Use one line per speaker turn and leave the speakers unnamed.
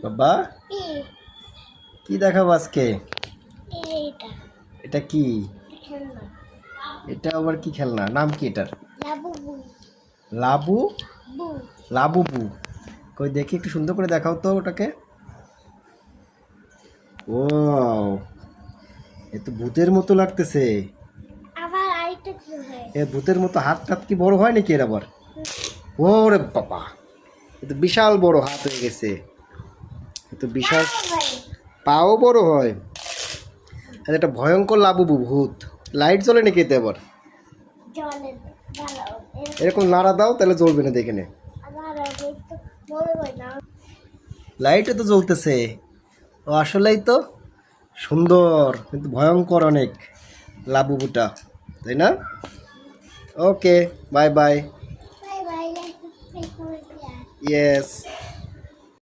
বাবা কি দেখাবো আজকে? এটা কি? এটা আবার কি খেলনা? নাম কি এটার? লাবু লাবুবু। কই দেখি, একটু সুন্দর করে দেখাও তো ওটাকে। ও, এ তো ভূতের মতো লাগতেছে। এ ভূতের মতো হাত টাত কি বড় হয় নাকি এর আবার? ওরে বাবা, এ তো বিশাল বড় হাত হয়ে গেছে। এ তো বিশাল পাও বড় হয়। আর এটা ভয়ঙ্কর লাবুবু ভূত। লাইট জ্বলে নাকি এতে আবার? এরকম নাড়া দাও তাহলে জ্বলবে না, দেখে নে। লাইটও তো জ্বলতেছে। ও আসলেই তো সুন্দর, কিন্তু ভয়ঙ্কর অনেক লাবুবুটা, তাই না? ওকে, বাই বাই। ইয়েস।